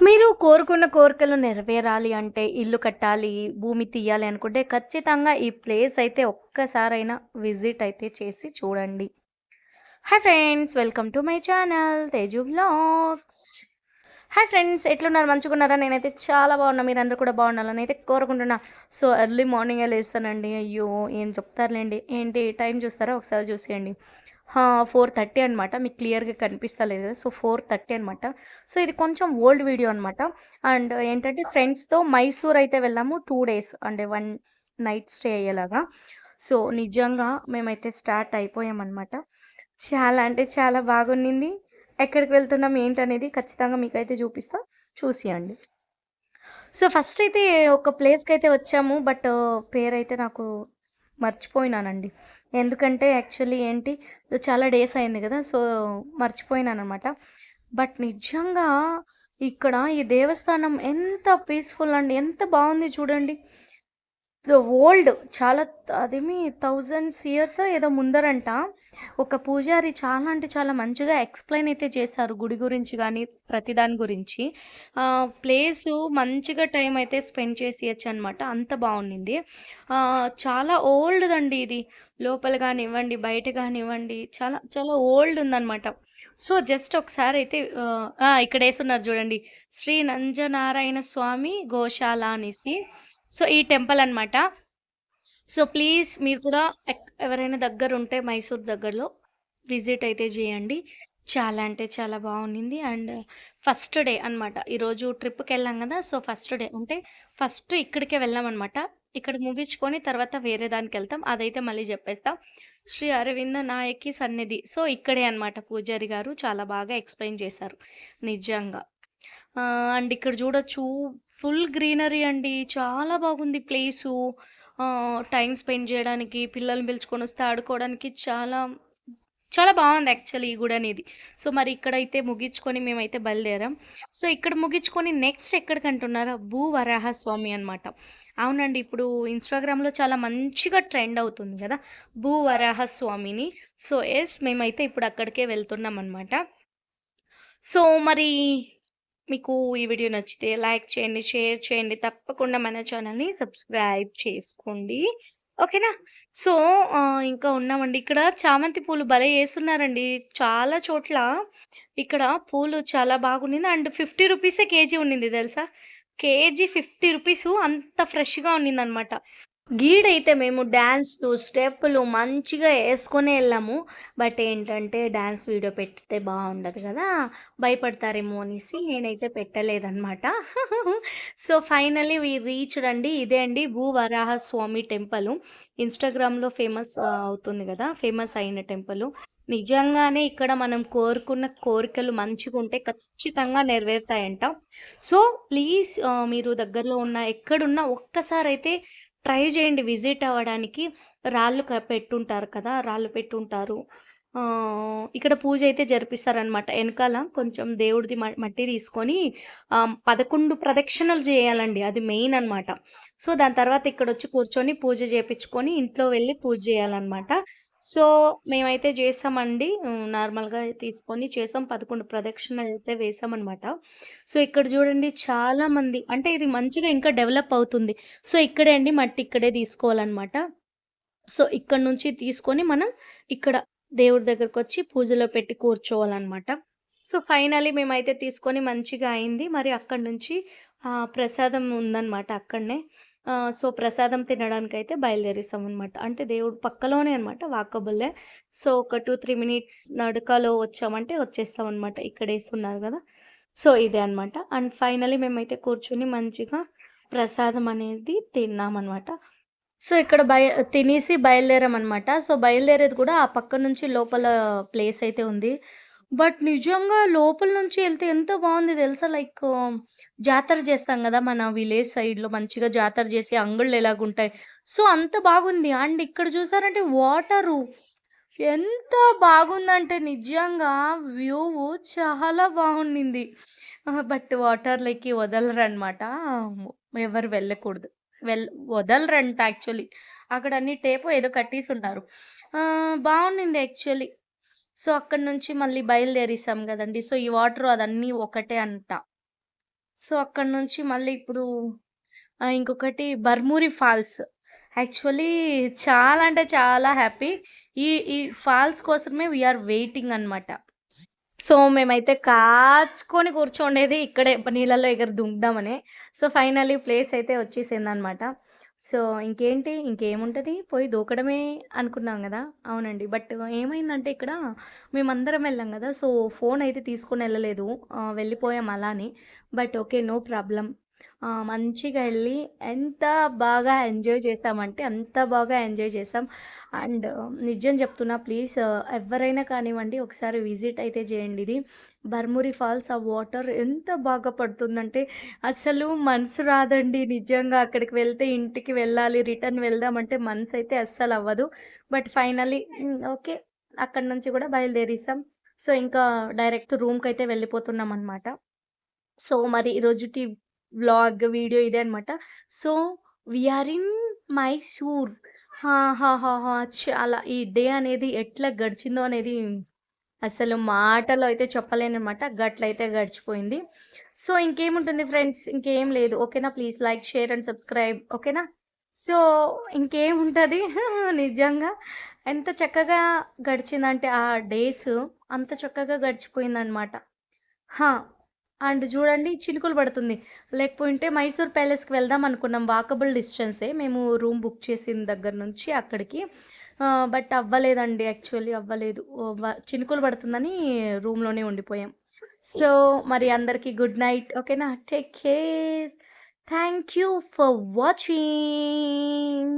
మీరు కోరుకున్న కోరికలు నెరవేరాలి అంటే, ఇల్లు కట్టాలి, భూమి తీయాలి అనుకుంటే ఖచ్చితంగా ఈ ప్లేస్ అయితే ఒక్కసారైనా విజిట్ అయితే చేసి చూడండి. Hi friends! Welcome to my channel Teju vlogs. Hi friends! ఎట్లున్నారు? మంచిగున్నారా? నేనైతే చాలా బాగున్నా. మీరందరూ కూడా బాగుండాలని అయితే కోరుకుంటున్నా. సో, ఎర్లీ మార్నింగే లేస్తానండి. అయ్యో! ఏం చెప్తారులెండి. ఏంటి టైం చూస్తారా? ఒకసారి చూసేయండి. 4:30 అనమాట. మీకు క్లియర్‌గా కనిపిస్తలేదు కదా! సో, 4:30 అనమాట. సో, ఇది కొంచెం ఓల్డ్ వీడియో అనమాట. అండ్ ఏంటంటే ఫ్రెండ్స్‌తో మైసూర్ అయితే వెళ్ళాము. 2 డేస్ అంటే 1 నైట్ స్టే అయ్యేలాగా. సో, నిజంగా మేమైతే స్టార్ట్ అయిపోయామనమాట. చాలా అంటే చాలా బాగున్నింది. ఎక్కడికి వెళ్తున్నాం ఏంటనేది ఖచ్చితంగా మీకైతే చూపిస్తా. చూసియండి. సో, ఫస్ట్ అయితే ఒక ప్లేస్‌కైతే వచ్చాము. బట్ పేరైతే నాకు మర్చిపోయినానండి. ఎందుకంటే యాక్చువల్లీ ఏంటి చాలా డేస్ అయింది గదా! సో, మర్చిపోయినాననమాట. బట్ నిజంగా ఇక్కడ ఈ దేవస్థానం ఎంత పీస్‌ఫుల్ అండి. ఎంత బావుంది చూడండి. ఓల్డ్ చాలా అదేమి థౌసండ్స్ ఇయర్సో ఏదో ముందరంట. ఒక పూజారి చాలా అంటే చాలా మంచిగా ఎక్స్‌ప్లెయిన్ అయితే చేశారు. గుడి గురించి గాని, ప్రతిదాని గురించి. ప్లేసు మంచిగా టైం అయితే స్పెండ్ చేసేయొచ్చనమాట. అంత బావుండింది. చాలా ఓల్డ్‌దండి ఇది. లోపల గానివ్వండి, బయట గానివ్వండి చాలా చాలా ఓల్డ్ ఉందనమాట. సో, జస్ట్ ఒకసారయితే ఇక్కడేసున్నారు చూడండి. శ్రీ నంజనారాయణ స్వామి గోశాల అనేసి. సో, ఈ టెంపుల్ అనమాట. సో, ప్లీజ్ మీరు కూడా ఎవరైనా దగ్గరుంటే మైసూర్ దగ్గరలో విజిట్ అయితే జేయండి. చాలా అంటే చాలా బావున్నింది. అండ్ ఫస్ట్ డే అనమాట. ఈరోజు ట్రిప్‌కెళ్ళాం గదా! సో, ఫస్ట్ డే అంటే ఫస్ట్ ఇక్కడికే వెళ్ళామనమాట. ఇక్కడ ముగించుకొని తర్వాత వేరే దానికెళ్తాం. అదైతే మళ్ళీ జెప్పేస్తా. శ్రీ అరవింద నాయకి సన్నిధి. సో, ఇక్కడే అనమాట పూజారి గారు చాలా బాగా ఎక్స్‌ప్లెయిన్ చేశారు. నిజంగా. అండ్ ఇక్కడ చూడొచ్చు ఫుల్ గ్రీనరీ అండి. చాలా బాగుంది ప్లేసు. టైమ్ స్పెండ్ జేయడానికి, పిల్లల్ని పిలుచుకొనొస్తే ఆడుకోవడానికి చాలా, చాలా బావుంది యాక్చువల్లీ ఈ గుడనేది. సో, మరి ఇక్కడైతే ముగించుకొని మేమైతే బయలుదేరాం. సో, ఇక్కడ ముగించుకొని నెక్స్ట్ ఎక్కడికంటున్నారా? భూవరాహ స్వామి అనమాట. అవునండి. ఇప్పుడు ఇన్‌స్టాగ్రామ్‌లో చాలా మంచిగా ట్రెండ్ అవుతుంది గదా! భూవరాహ స్వామిని. సో, మేమైతే ఇప్పుడు అక్కడికే వెళ్తున్నామనమాట. సో, మరి మీకు ఈ వీడియో నచ్చితే లైక్ చేయండి, షేర్ చేయండి. తప్పకుండా మన ఛానల్‌ని సబ్స్క్రైబ్ చేసుకోండి. ఓకేనా? సో, ఇంకా ఉన్నామండి. ఇక్కడ చామంతి పూలు భలే ఏస్తున్నారండి. చాలా చోట్ల ఇక్కడ పూలు చాలా బాగున్నింది. అండ్ 50 రూపీసే కేజీ ఉన్నింది తెలుసా? కేజీ 50 రూపీసు అంత ఫ్రెష్‌గా ఉన్నిందనమాట. గీడైతే మేము డాన్స్‌లు, స్టెప్పులు మంచిగా యేసుకొనే ఎళ్ళాము. బట్ ఏంటంటే డాన్స్ వీడియో పెడితే బావుండదు గదా! భయపడతారేమో అనేసి నేనైతే పెట్టలేదనమాట. సో, ఫైనల్లీ వి రీచ్డ్ అండి. ఇదే అండి భూవరాహ స్వామి టెంపులు. ఇన్‌స్టాగ్రామ్‌లో ఫేమస్ అవుతుంది గదా! ఫేమస్ అయిన టెంపులు. నిజంగానే ఇక్కడ మనం కోరుకున్న కోరికలు మంచిగుంటే ఖచ్చితంగా నెరవేరుతాయంట. సో, ప్లీజ్ మీరు దగ్గరలో ఉన్న ఎక్కడున్నా ఒక్కసారైతే ట్రై చేయండి విజిట్ అవ్వడానికి. రాళ్ళు పెట్టుంటారు కదా! రాళ్ళు పెట్టుంటారు. ఇక్కడ పూజ అయితే జరిపిస్తారనమాట. ఎనకాల కొంచెం దేవుడిది మట్టి తీసుకొని 11 ప్రదక్షిణలు చేయాలండి. అది మెయిన్ అనమాట. సో, దాని తర్వాత ఇక్కడొచ్చి కూర్చొని పూజ చేపిచ్చుకొని ఇంట్లో వెళ్లి పూజ చేయాలనమాట. సో, మేమైతే చేసామండి. నార్మల్‌గా తీసుకొని చేసాం. 11 ప్రదక్షిణలైతే వేసామనమాట. సో, ఇక్కడ చూడండి చాలామంది అంటే ఇది మంచిగా ఇంకా డెవలప్ అవుతుంది. సో, ఇక్కడే అండి మట్టి ఇక్కడే తీసుకోవాలనమాట. సో, ఇక్కడి నుంచి తీసుకొని మనం ఇక్కడ దేవుడి దగ్గరకొచ్చి పూజలో పెట్టి కూర్చోవాలనమాట. సో, ఫైనల్లీ మేమైతే తీసుకొని మంచిగా అయింది. మరి అక్కడి నుంచి ప్రసాదం ఉందనమాట అక్కడనే. సో, ప్రసాదం తినడానికైతే బయలుదేరేసామనమాట. అంటే దేవుడు పక్కలోనే అనమాట వాకబుల్లే. సో, ఒక 2, 3 మినిట్స్ నడకలో వచ్చామంటే వచ్చేస్తామనమాట. ఇక్కడేసున్నారు గదా! సో, ఇదే అనమాట. అండ్ ఫైనల్లీ మేమైతే కూర్చొని మంచిగా ప్రసాదం అనేది తిన్నామనమాట. సో, ఇక్కడ తినేసి బయలుదేరామనమాట. సో, బయలుదేరేది కూడా ఆ పక్క నుంచి లోపల ప్లేస్ అయితే ఉంది. బట్ నిజంగా లోపల నుంచి ఎళ్తే ఎంత బావుంది తెలుసా? లైక్ జాతర చేస్తాం గదా! మన విలేజ్ సైడ్‌లో మంచిగా జాతర చేసి అంగళ్ళు ఎలాగుంటాయి. సో, అంత బాగుంది. అండ్ ఇక్కడ చూసారంటే వాటరు ఎంత బాగుందంటే నిజంగా వ్యూ చాలా బావుండింది. బట్ వాటర్‌లోకి వదలరనమాట. ఎవరు వెళ్ళకూడదు. వెల్ వదలరంట యాక్చువల్లీ. అక్కడ అన్ని టేపో ఏదో కట్టేసుంటారు. బావుండింది యాక్చువల్లీ. సో, అక్కడి నుంచి మళ్ళీ బయలుదేరేసాం గదండీ! సో, ఈ వాటర్ అదన్నీ ఒకటే అంట. సో, అక్కడి నుంచి మళ్ళీ ఇప్పుడు ఇంకొకటి బర్మూరి ఫాల్స్. యాక్చువల్లీ చాలా అంటే చాలా హ్యాపీ. ఈ ఈ ఫాల్స్ కోసమే వి ఆర్ వెయిటింగ్ అన్నమాట. సో, మేమైతే కాచుకొని కూర్చోండేది ఇక్కడే నీళ్ళలో ఎగిరి దుంకుదామని. సో, ఫైనల్లీ ప్లేస్ అయితే వచ్చేసిందనమాట. సో, ఇంకేంటి ఇంకేముంటది పోయి దూకడమే అనుకున్నాం గదా! అవునండి. బట్ ఏమైందంటే ఇక్కడ మేమందరం వెళ్ళాం గదా! సో, ఫోనయితే తీసుకొనెళ్ళలేదు. వెళ్ళిపోయాం అలానే. But okay. No problem. మంచిగా ఎళ్లి ఎంత బాగా ఎంజాయ్ చేశామంటే అంత బాగా ఎంజాయ్ చేశాం. అండ్ నిజం చెప్తున్నా ప్లీజ్ ఎవ్వరైనా కానివ్వండి ఒకసారి విజిట్ అయితే చేయండి ఇది. బర్మురి ఫాల్స్ ఆ వాటర్ ఎంత బాగా పడుతుందంటే అసలు మనసు రాదండి నిజంగా అక్కడికి వెళ్తే ఇంటికి వెళ్ళాలి రిటర్న్ వెళ్దామంటే మనసైతే అస్సలవ్వదు. But finally okay. అక్కడి నుంచి కూడా బయలుదేరేసాం. సో, ఇంకా డైరెక్ట్ రూమ్‌కైతే వెళ్ళిపోతున్నామనమాట. సో, మరి ఈరోజుటి వ్లాగ్ వీడియో ఇదే అనమాట. So, we are in Mysore. ఆహాహాహా! చాలా ఈ డే అనేది ఎట్లా గడిచిందో అనేది అసలు మాటలో అయితే చెప్పలేననమాట. గట్లయితే గడిచిపోయింది. సో, ఇంకేముంటుంది ఫ్రెండ్స్ ఇంకేం లేదు. ఓకేనా? Please like, share and subscribe. ఓకేనా? సో, ఇంకేముంటది నిజంగా ఎంత చక్కగా గడిచిందంటే ఆ డేసు అంత చక్కగా గడిచిపోయిందనమాట. హా! అండ్ జూడండి చినుకులు పడుతుంది. లేకపోయుంటే మైసూర్ ప్యాలెస్‌కి వెళ్దాం అనుకున్నాం. వాకబుల్ డిస్టెన్సే. మేము రూమ్ బుక్ చేసిన దగ్గర నుంచి అక్కడికి. బట్ అవ్వలేదండి. యాక్చువల్లీ అవ్వలేదు. చినుకులు పడుతుందని రూమ్‌లోనే ఉండిపోయాం. సో, మరి అందరికి గుడ్ నైట్. ఓకేనా? Take care. Thank you for watching.